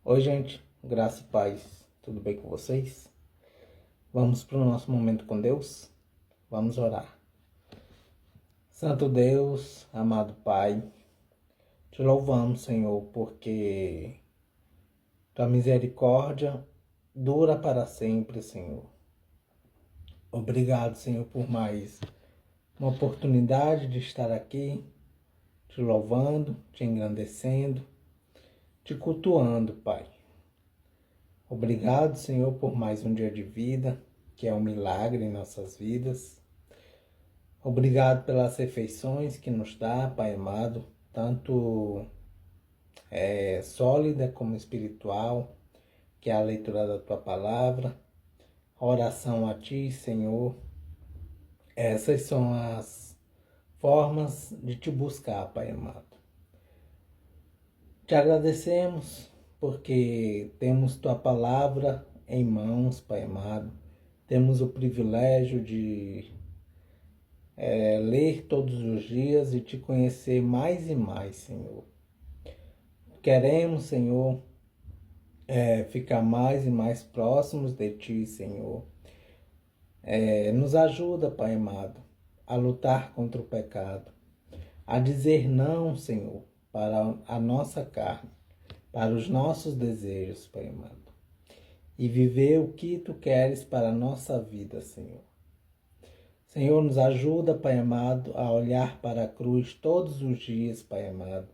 Oi, gente, graça e paz, tudo bem com vocês? Vamos para o nosso momento com Deus? Vamos orar. Santo Deus, amado Pai, te louvamos, Senhor, porque tua misericórdia dura para sempre, Senhor. Obrigado, Senhor, por mais uma oportunidade de estar aqui, te louvando, te engrandecendo, te cultuando, Pai. Obrigado, Senhor, por mais um dia de vida, que é um milagre em nossas vidas. Obrigado pelas refeições que nos dá, Pai amado, tanto sólida como espiritual, que é a leitura da Tua Palavra, a oração a Ti, Senhor. Essas são as formas de Te buscar, Pai amado. Te agradecemos porque temos Tua Palavra em mãos, Pai amado. Temos o privilégio de ler todos os dias e Te conhecer mais e mais, Senhor. Queremos, Senhor, ficar mais e mais próximos de Ti, Senhor. Nos ajuda, Pai amado, a lutar contra o pecado, a dizer não, Senhor, para a nossa carne, para os nossos desejos, Pai amado, e viver o que Tu queres para a nossa vida, Senhor. Senhor, nos ajuda, Pai amado, a olhar para a cruz todos os dias, Pai amado.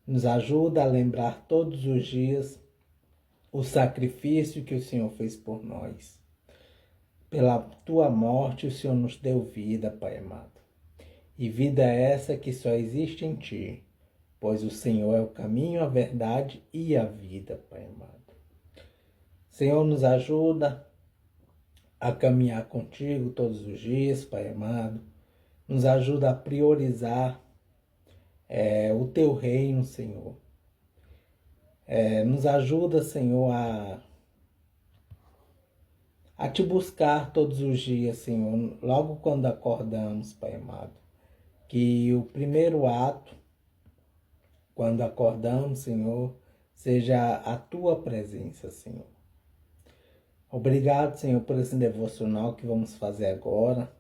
Nos ajuda a lembrar todos os dias o sacrifício que o Senhor fez por nós. Pela Tua morte, o Senhor nos deu vida, Pai amado. E vida é essa que só existe em Ti, pois o Senhor é o caminho, a verdade e a vida, Pai amado. Senhor, nos ajuda a caminhar contigo todos os dias, Pai amado. Nos ajuda a priorizar o Teu reino, Senhor. Nos ajuda, Senhor, a Te buscar todos os dias, Senhor, logo quando acordamos, Pai amado. Que o primeiro ato, quando acordamos, Senhor, seja a Tua presença, Senhor. Obrigado, Senhor, por esse devocional que vamos fazer agora.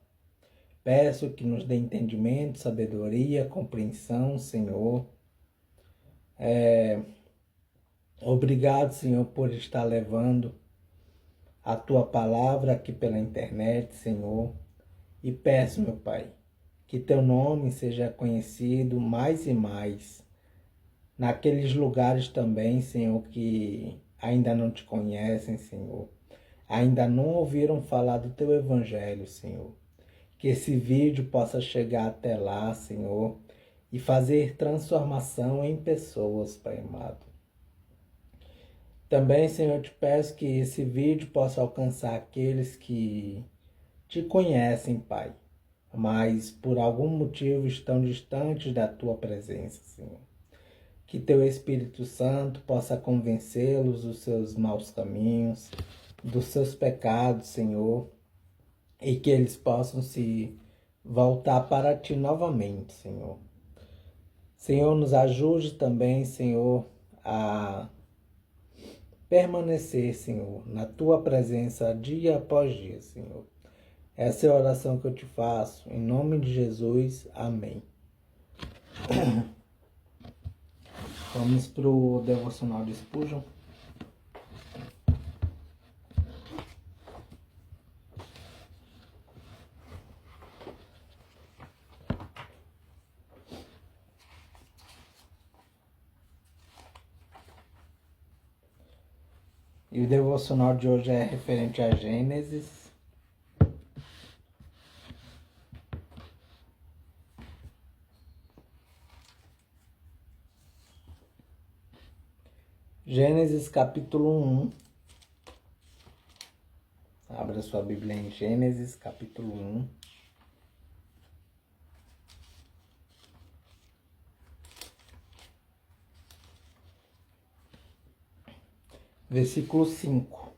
Peço que nos dê entendimento, sabedoria, compreensão, Senhor. Obrigado, Senhor, por estar levando a Tua palavra aqui pela internet, Senhor. E peço, meu Pai, que Teu nome seja conhecido mais e mais naqueles lugares também, Senhor, que ainda não Te conhecem, Senhor. Ainda não ouviram falar do Teu Evangelho, Senhor. Que esse vídeo possa chegar até lá, Senhor, e fazer transformação em pessoas, Pai amado. Também, Senhor, eu te peço que esse vídeo possa alcançar aqueles que Te conhecem, Pai, mas por algum motivo estão distantes da Tua presença, Senhor. Que Teu Espírito Santo possa convencê-los dos seus maus caminhos, dos seus pecados, Senhor, e que eles possam se voltar para Ti novamente, Senhor. Senhor, nos ajude também, Senhor, a permanecer, Senhor, na Tua presença dia após dia, Senhor. Essa é a oração que eu Te faço, em nome de Jesus, amém. Vamos para o devocional de Spurgeon. E o devocional de hoje é referente a Gênesis. Gênesis capítulo 1. Abra sua Bíblia em Gênesis capítulo 1. Versículo 5.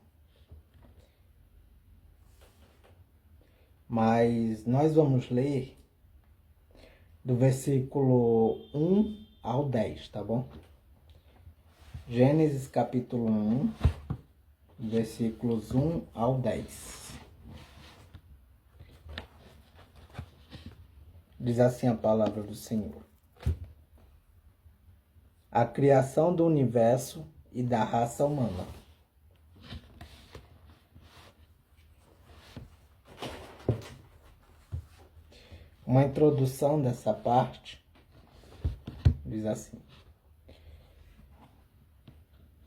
Mas nós vamos ler do versículo 1 ao 10, tá bom? Gênesis capítulo 1, versículos 1 ao 10. Diz assim a palavra do Senhor. A criação do universo e da raça humana. Uma introdução dessa parte diz assim: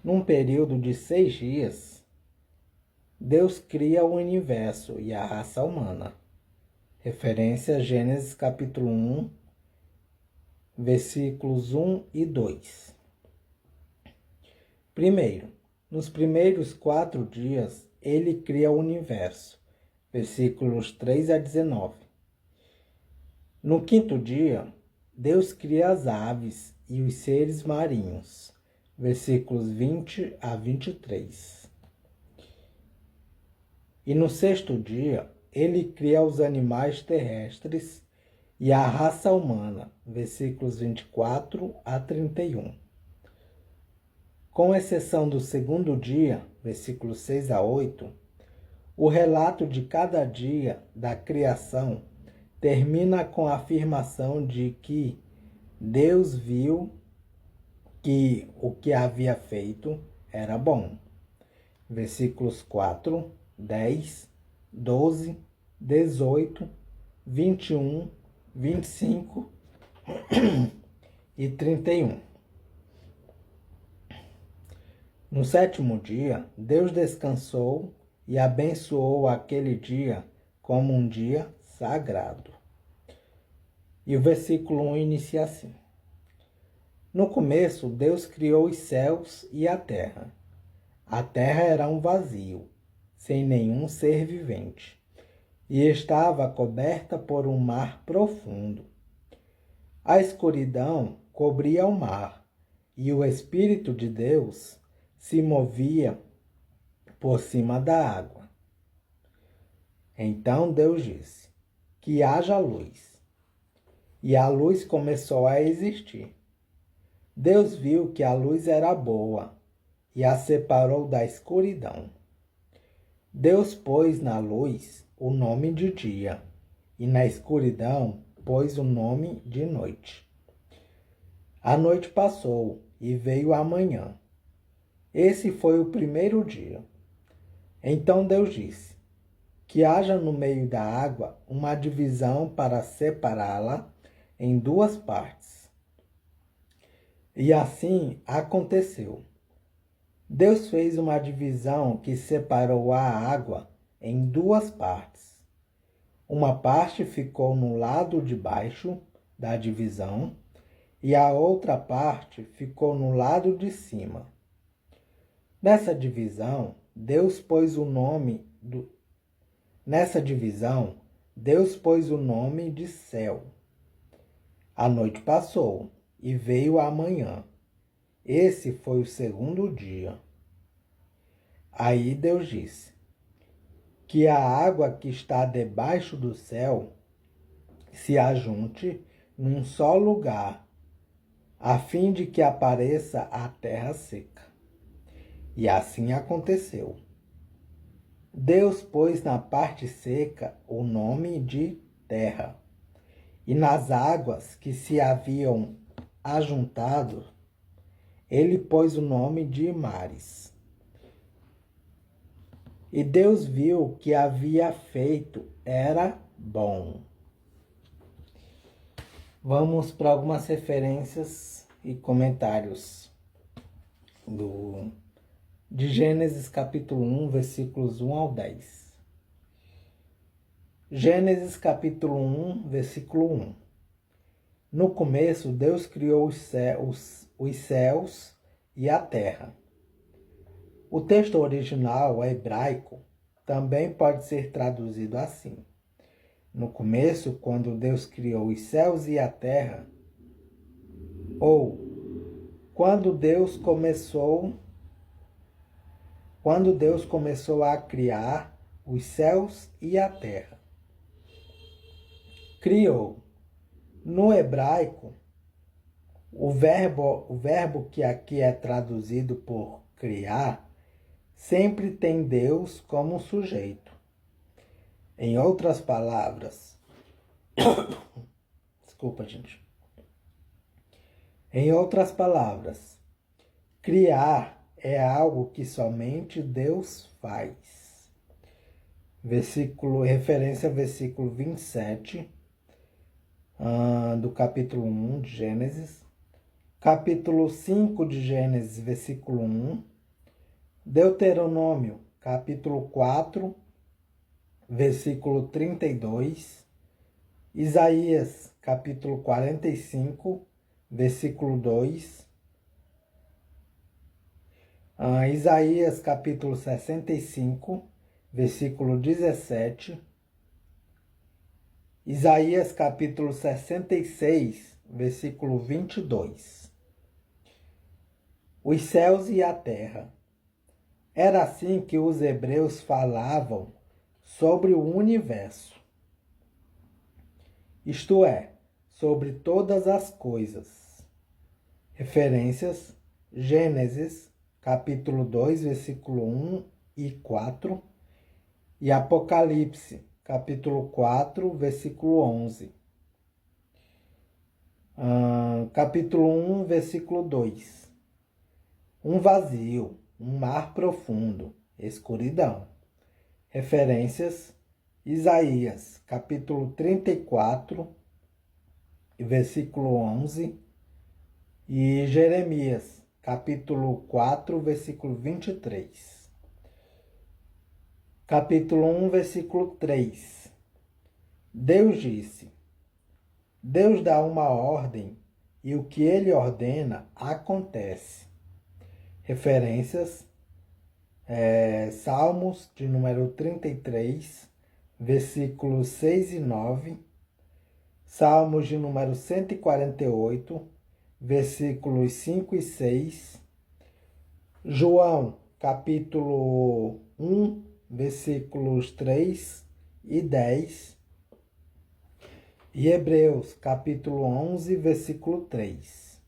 num período de 6 dias, Deus cria o universo e a raça humana. Referência a Gênesis capítulo 1, versículos 1 e 2. Primeiro, nos primeiros 4 dias, ele cria o universo. Versículos 3 a 19. No 5º dia, Deus cria as aves e os seres marinhos. Versículos 20 a 23. E no 6º dia, ele cria os animais terrestres e a raça humana. Versículos 24 a 31. Com exceção do 2º dia, versículos 6 a 8, o relato de cada dia da criação termina com a afirmação de que Deus viu que o que havia feito era bom. Versículos 4, 10, 12, 18, 21, 25 e 31. No 7º dia, Deus descansou e abençoou aquele dia como um dia sagrado. E o versículo 1 inicia assim: no começo, Deus criou os céus e a terra. A terra era um vazio, sem nenhum ser vivente, e estava coberta por um mar profundo. A escuridão cobria o mar, e o Espírito de Deus se movia por cima da água. Então Deus disse: que haja luz. E a luz começou a existir. Deus viu que a luz era boa e a separou da escuridão. Deus pôs na luz o nome de dia e na escuridão pôs o nome de noite. A noite passou e veio a manhã. Esse foi o 1º dia. Então Deus disse: que haja no meio da água uma divisão para separá-la em 2 partes. E assim aconteceu. Deus fez uma divisão que separou a água em 2 partes. Uma parte ficou no lado de baixo da divisão e a outra parte ficou no lado de cima. Nessa divisão, Deus pôs o nome de céu. A noite passou e veio a manhã. Esse foi o 2º dia. Aí Deus disse: que a água que está debaixo do céu se ajunte num só lugar, a fim de que apareça a terra seca. E assim aconteceu. Deus pôs na parte seca o nome de terra, e nas águas que se haviam ajuntado, ele pôs o nome de mares. E Deus viu que havia feito era bom. Vamos para algumas referências e comentários de Gênesis capítulo 1, versículos 1 ao 10. Gênesis capítulo 1, versículo 1. No começo, Deus criou os céus e a terra. O texto original hebraico também pode ser traduzido assim: no começo, quando Deus criou os céus e a terra, ou quando Deus começou a criar os céus e a terra. Criou. No hebraico, O verbo que aqui é traduzido por criar sempre tem Deus como sujeito. Em outras palavras, desculpa, gente. Em outras palavras, criar é algo que somente Deus faz. Referência ao versículo 27 do capítulo 1 de Gênesis. Capítulo 5 de Gênesis, versículo 1. Deuteronômio, capítulo 4, versículo 32. Isaías, capítulo 45, versículo 2. Isaías, capítulo 65, versículo 17. Isaías, capítulo 66, versículo 22. Os céus e a terra. Era assim que os hebreus falavam sobre o universo, isto é, sobre todas as coisas. Referências: Gênesis, capítulo 2, versículo 1 e 4, e Apocalipse, capítulo 4, versículo 11. Capítulo 1, versículo 2. Um vazio, um mar profundo, escuridão. Referências: Isaías, capítulo 34, versículo 11, e Jeremias, capítulo 4, versículo 23. Capítulo 1, versículo 3. Deus disse: Deus dá uma ordem e o que ele ordena acontece. Referências: Salmos de número 33, versículos 6 e 9. Salmos de número 148, versículos 5 e 6. João, capítulo 1, versículos 3 e 10. E Hebreus, capítulo 11, versículo 3.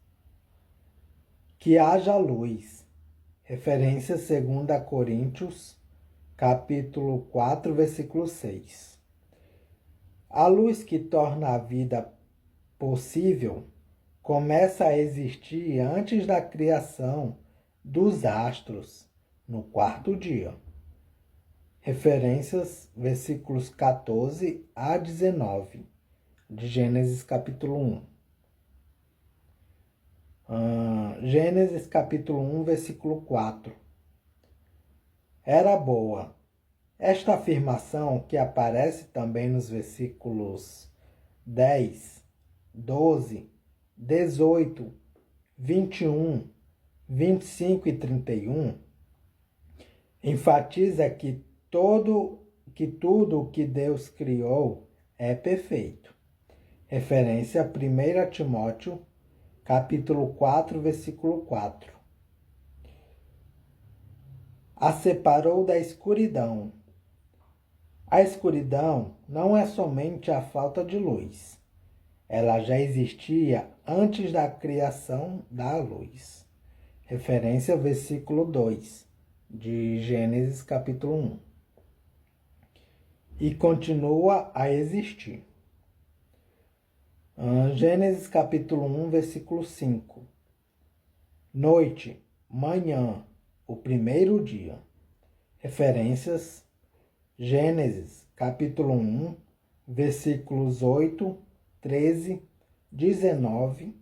Que haja luz. Referência 2 Coríntios, capítulo 4, versículo 6. A luz que torna a vida possível começa a existir antes da criação dos astros, no quarto dia. Referências, versículos 14 a 19, de Gênesis capítulo 1. Gênesis capítulo 1, versículo 4. Era boa. Esta afirmação, que aparece também nos versículos 10, 12, 18, 21, 25 e 31, enfatiza que tudo o que Deus criou é perfeito. Referência a 1 Timóteo, capítulo 4, versículo 4. A separou da escuridão. A escuridão não é somente a falta de luz. Ela já existia antes da criação da luz. Referência ao versículo 2 de Gênesis capítulo 1. E continua a existir. Gênesis capítulo 1, versículo 5. Noite, manhã, o primeiro dia. Referências: Gênesis capítulo 1, versículos 8, 13, 19,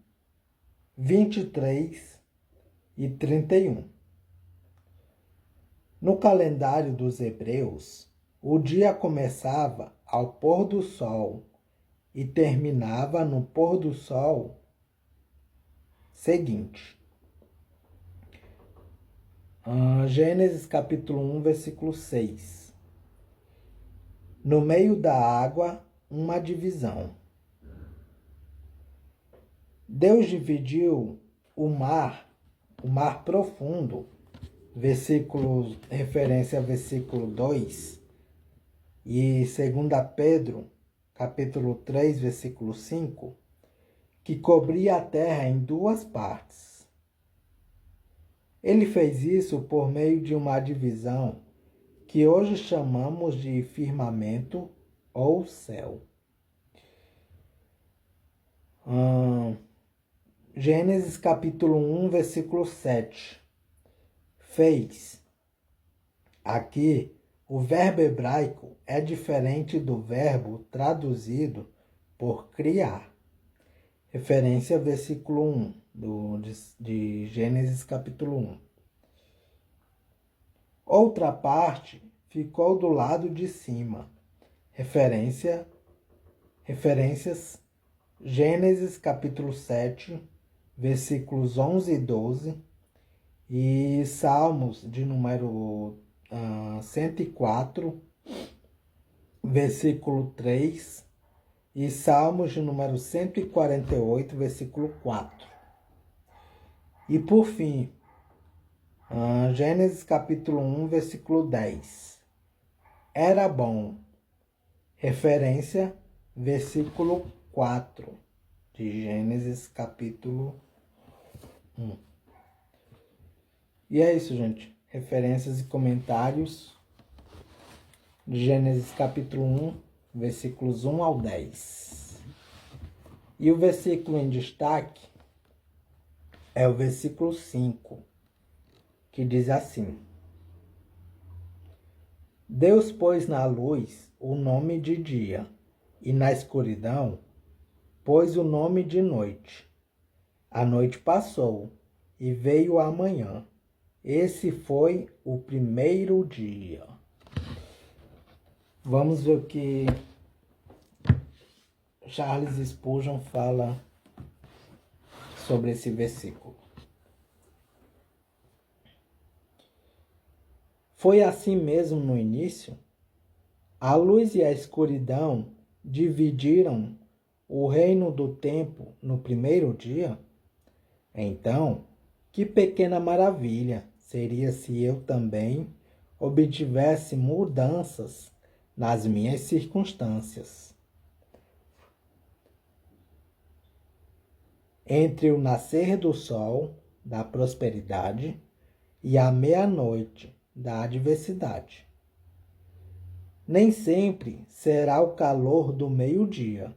23 e 31. No calendário dos hebreus, o dia começava ao pôr do sol e terminava no pôr do sol seguinte. Gênesis capítulo 1, versículo 6. No meio da água, uma divisão. Deus dividiu o mar profundo, referência ao versículo 2, e 2 Pedro, capítulo 3, versículo 5, que cobria a terra em duas partes. Ele fez isso por meio de uma divisão que hoje chamamos de firmamento ou céu. Gênesis capítulo 1, versículo 7. Fez. Aqui, o verbo hebraico é diferente do verbo traduzido por criar. Referência versículo 1 de Gênesis capítulo 1. Outra parte ficou do lado de cima. Referências Gênesis capítulo 7, versículos 11 e 12, e Salmos de número 104, versículo 3, e Salmos de número 148, versículo 4. E por fim, Gênesis capítulo 1, versículo 10. Era bom. Referência, versículo 4 de Gênesis capítulo 1. E é isso, gente. Referências e comentários de Gênesis capítulo 1, versículos 1 ao 10. E o versículo em destaque é o versículo 5, que diz assim: Deus pôs na luz o nome de dia, e na escuridão pôs o nome de noite. A noite passou, e veio a manhã. Esse foi o primeiro dia. Vamos ver o que Charles Spurgeon fala sobre esse versículo. Foi assim mesmo no início? A luz e a escuridão dividiram o reino do tempo no primeiro dia? Então, que pequena maravilha seria se eu também obtivesse mudanças nas minhas circunstâncias. Entre o nascer do sol, da prosperidade, e a meia-noite, da adversidade. Nem sempre será o calor do meio-dia,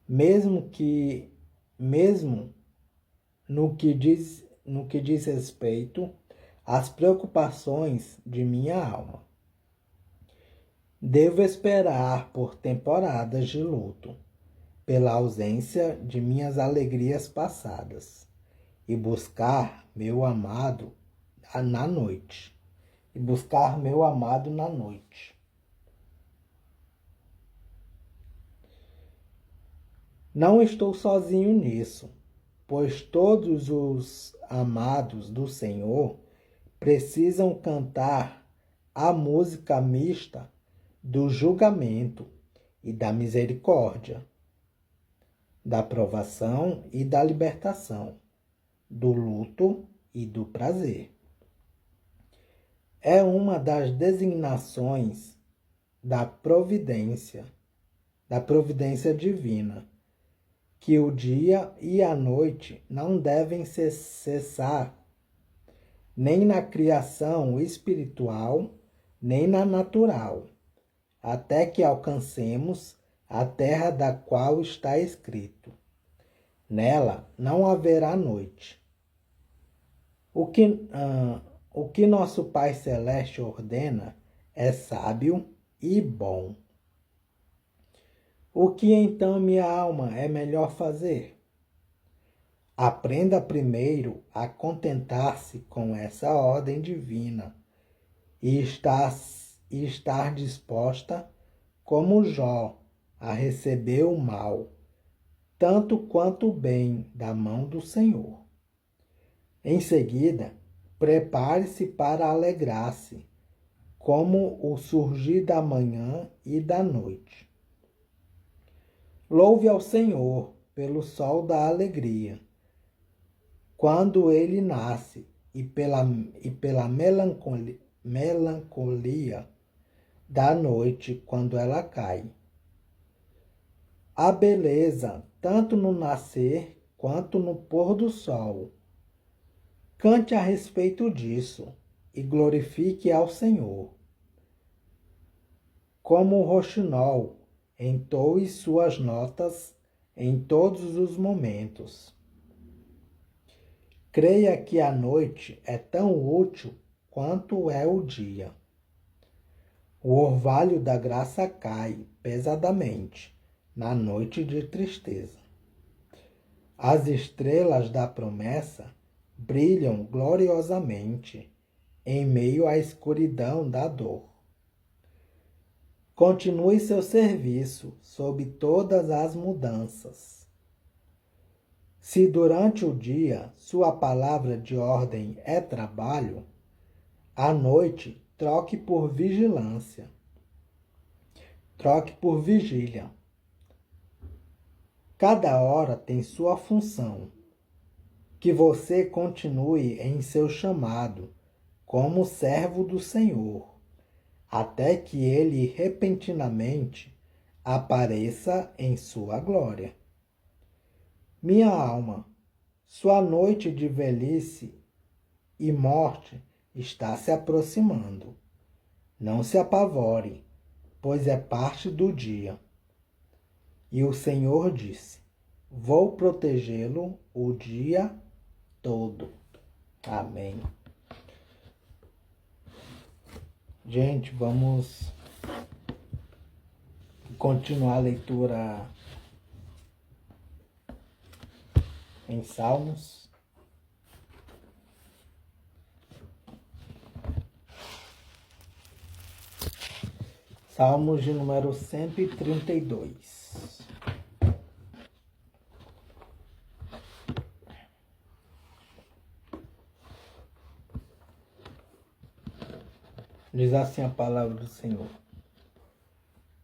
mesmo no que diz respeito às preocupações de minha alma. Devo esperar por temporadas de luto, pela ausência de minhas alegrias passadas, e buscar meu amado na noite. Não estou sozinho nisso, pois todos os amados do Senhor precisam cantar a música mista do julgamento e da misericórdia, da provação e da libertação, do luto e do prazer. É uma das designações da providência divina, que o dia e a noite não devem cessar, nem na criação espiritual, nem na natural, até que alcancemos a terra da qual está escrito: nela não haverá noite. O que nosso Pai Celeste ordena é sábio e bom. O que então minha alma é melhor fazer? Aprenda primeiro a contentar-se com essa ordem divina e estar disposta, como Jó, a receber o mal, tanto quanto o bem da mão do Senhor. Em seguida, prepare-se para alegrar-se, como o surgir da manhã e da noite. Louve ao Senhor pelo sol da alegria, quando ele nasce, e pela melancolia da noite, quando ela cai. A beleza tanto no nascer quanto no pôr do sol. Cante a respeito disso e glorifique ao Senhor. Como o roxinol, entoe suas notas em todos os momentos. Creia que a noite é tão útil quanto é o dia. O orvalho da graça cai pesadamente na noite de tristeza. As estrelas da promessa brilham gloriosamente em meio à escuridão da dor. Continue seu serviço sob todas as mudanças. Se durante o dia sua palavra de ordem é trabalho, à noite troque por vigilância. Troque por vigília. Cada hora tem sua função. Que você continue em seu chamado como servo do Senhor, até que ele repentinamente apareça em sua glória. Minha alma, sua noite de velhice e morte está se aproximando. Não se apavore, pois é parte do dia. E o Senhor disse: vou protegê-lo o dia todo. Amém. Gente, vamos continuar a leitura em Salmos. Salmos de número 132. Diz assim a palavra do Senhor.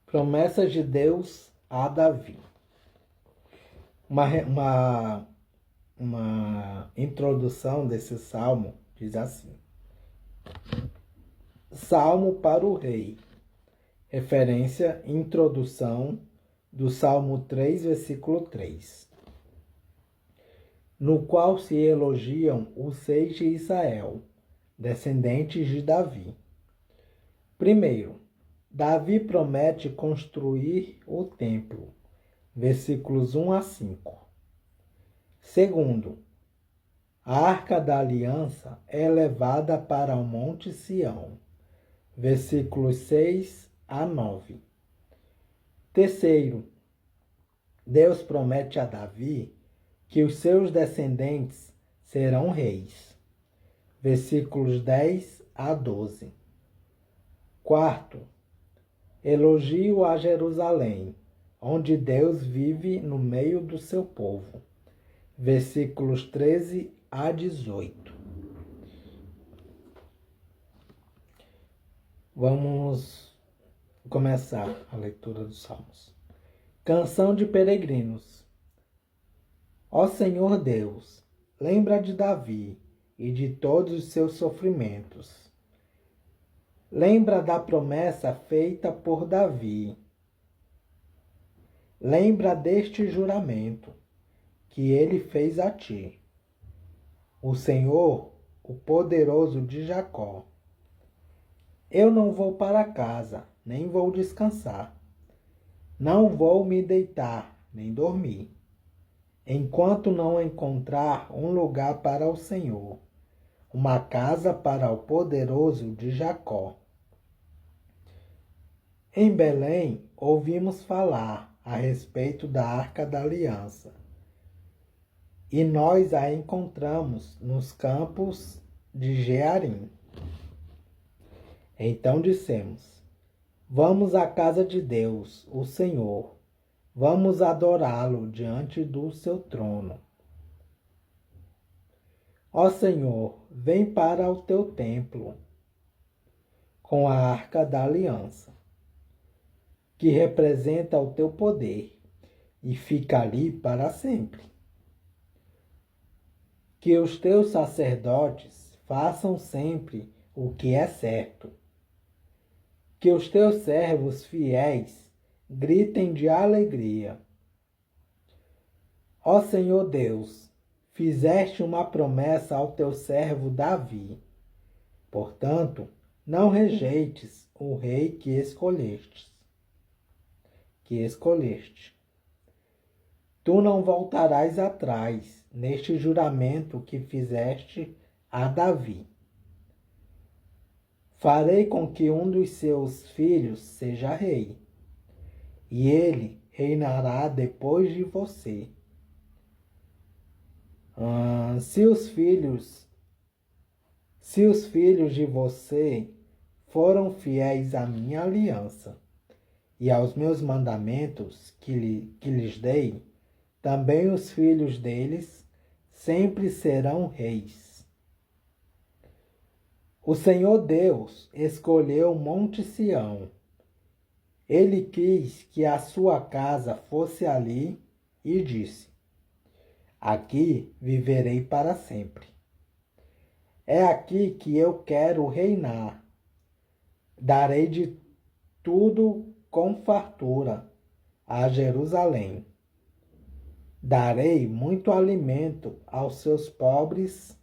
Promessas de Deus a Davi. Uma introdução desse salmo diz assim: Salmo para o rei. Referência, introdução do Salmo 3, versículo 3. No qual se elogiam os seis de Israel, descendentes de Davi. Primeiro, Davi promete construir o templo, versículos 1 a 5. Segundo, a Arca da Aliança é levada para o Monte Sião, versículos 6 a 9. Terceiro, Deus promete a Davi que os seus descendentes serão reis, versículos 10 a 12. Quarto, elogio a Jerusalém, onde Deus vive no meio do seu povo. Versículos 13 a 18. Vamos começar a leitura dos Salmos. Canção de peregrinos. Ó Senhor Deus, lembra de Davi e de todos os seus sofrimentos. Lembra da promessa feita por Davi. Lembra deste juramento que ele fez a ti. O Senhor, o poderoso de Jacó. Eu não vou para casa, nem vou descansar. Não vou me deitar, nem dormir, enquanto não encontrar um lugar para o Senhor, uma casa para o poderoso de Jacó. Em Belém, ouvimos falar a respeito da Arca da Aliança, e nós a encontramos nos campos de Jearim. Então dissemos: vamos à casa de Deus, o Senhor, vamos adorá-lo diante do seu trono. Ó Senhor, vem para o teu templo com a Arca da Aliança, que representa o teu poder e fica ali para sempre. Que os teus sacerdotes façam sempre o que é certo. Que os teus servos fiéis gritem de alegria. Ó Senhor Deus, fizeste uma promessa ao teu servo Davi. Portanto, não rejeites o rei que escolheste. Tu não voltarás atrás neste juramento que fizeste a Davi. Farei com que um dos seus filhos seja rei, e ele reinará depois de você. Se os filhos de você foram fiéis à minha aliança e aos meus mandamentos que lhes dei, também os filhos deles sempre serão reis. O Senhor Deus escolheu o Monte Sião. Ele quis que a sua casa fosse ali e disse: aqui viverei para sempre. É aqui que eu quero reinar. Darei de tudo com fartura a Jerusalém. Darei muito alimento aos seus pobres.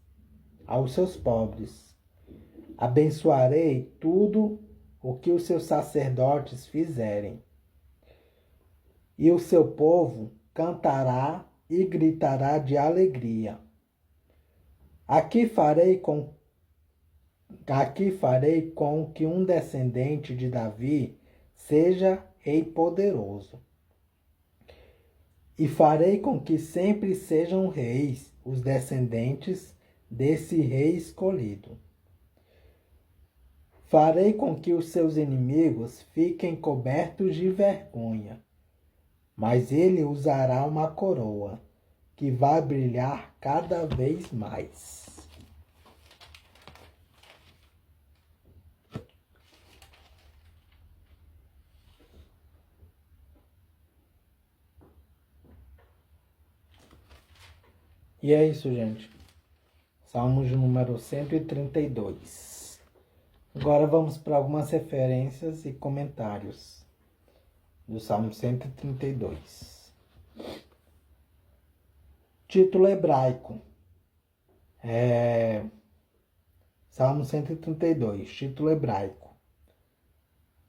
Abençoarei tudo o que os seus sacerdotes fizerem. E o seu povo cantará e gritará de alegria. Aqui farei com que um descendente de Davi seja rei poderoso. E farei com que sempre sejam reis os descendentes desse rei escolhido. Farei com que os seus inimigos fiquem cobertos de vergonha, mas ele usará uma coroa que vai brilhar cada vez mais. E é isso, gente. Salmos de número 132. Agora vamos para algumas referências e comentários do Salmo 132. Título hebraico. Salmo 132, título hebraico.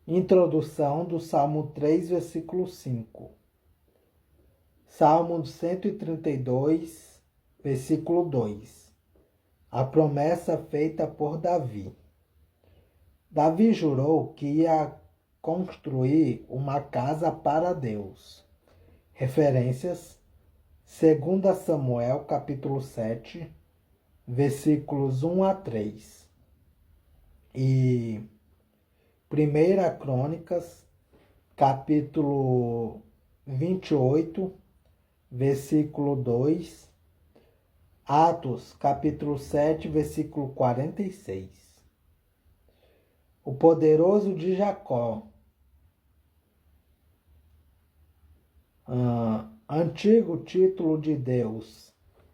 Introdução do Salmo 3, versículo 5. Salmo 132, versículo 2. A promessa feita por Davi. Davi jurou que ia construir uma casa para Deus. Referências: 2 Samuel, capítulo 7, versículos 1 a 3. E 1 Crônicas, capítulo 28, versículo 2. Atos, capítulo 7, versículo 46. O poderoso de Jacó. Antigo título de Deus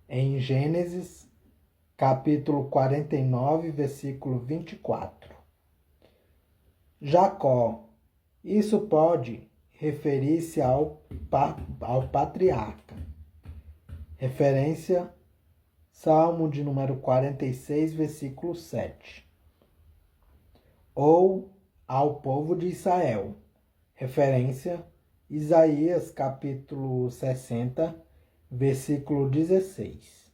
em Gênesis, capítulo 49, versículo 24. Jacó. Isso pode referir-se ao patriarca. Referência: Salmo de número 46, versículo 7. Ou ao povo de Israel. Referência: Isaías, capítulo 60, versículo 16.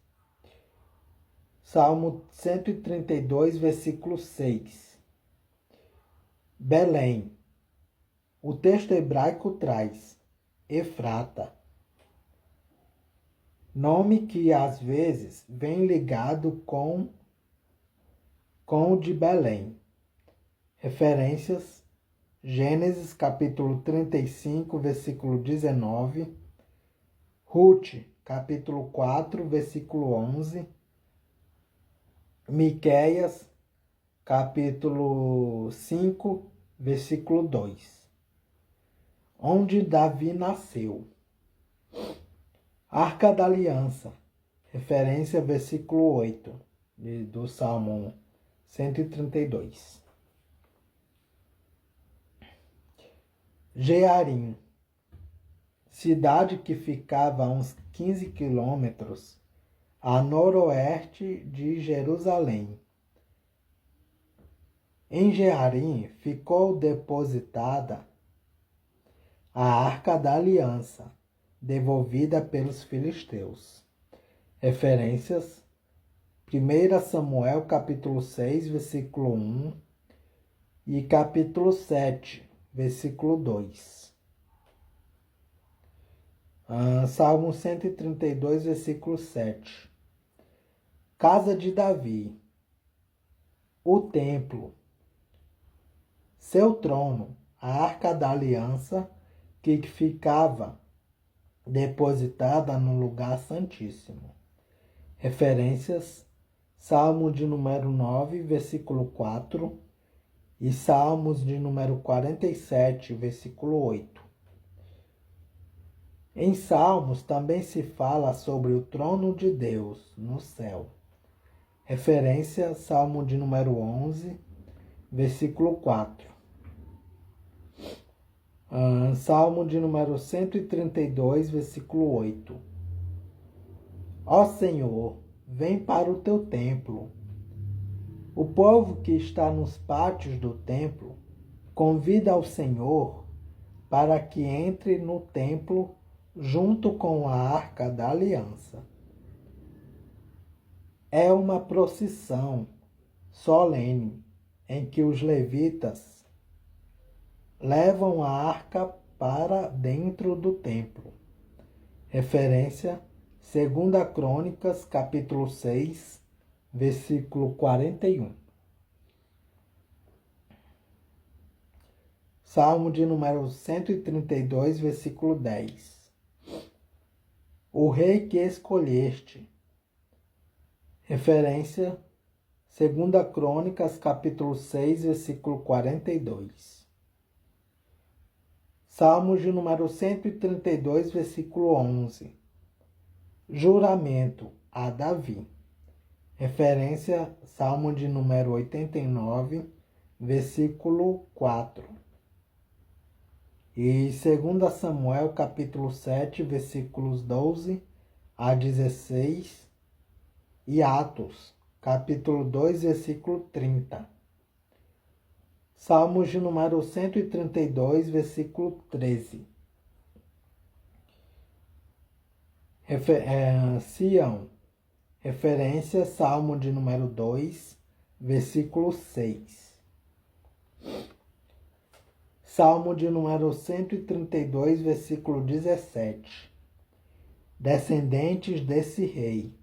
Salmo 132, versículo 6. Belém. O texto hebraico traz Efrata, nome que às vezes vem ligado com o de Belém. Referências: Gênesis, capítulo 35, versículo 19. Ruth, capítulo 4, versículo 11. Miqueias, capítulo 5, versículo 2. Onde Davi nasceu. Arca da Aliança. Referência: versículo 8 do Salmo 132. Jearim. cidade que ficava a uns 15 quilômetros a noroeste de Jerusalém. Em Jearim ficou depositada a Arca da Aliança, devolvida pelos filisteus. Referências: 1 Samuel capítulo 6, versículo 1 e capítulo 7, versículo 2. Salmo 132, versículo 7. Casa de Davi. O templo. Seu trono, a Arca da Aliança, que ficava depositada no lugar santíssimo. Referências: Salmo de número 9, versículo 4 e Salmos de número 47, versículo 8. Em Salmos também se fala sobre o trono de Deus no céu. Referência: Salmo de número 11, versículo 4. Salmo de número 132, versículo 8. Ó Senhor, vem para o teu templo. O povo que está nos pátios do templo convida ao Senhor para que entre no templo junto com a Arca da Aliança. É uma procissão solene em que os levitas levam a arca para dentro do templo. Referência: 2 Crônicas, capítulo 6, versículo 41. Salmo de número 132, versículo 10. O rei que escolheste. Referência: 2 Crônicas, capítulo 6, versículo 42. Salmos de número 132, versículo 11. Juramento a Davi. Referência: Salmo de número 89, versículo 4. E 2 Samuel, capítulo 7, versículos 12 a 16. E Atos, capítulo 2, versículo 30. Salmos de número 132, versículo 13. Sião. Referência: Salmo de número 2, versículo 6. Salmo de número 132, versículo 17. Descendentes desse rei.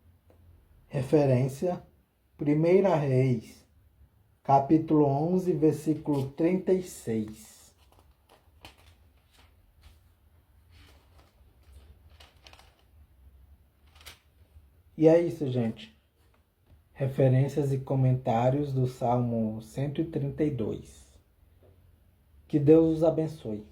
Referência: 1 Reis, capítulo 11, versículo 36. E é isso, gente. Referências e comentários do Salmo 132. Que Deus os abençoe.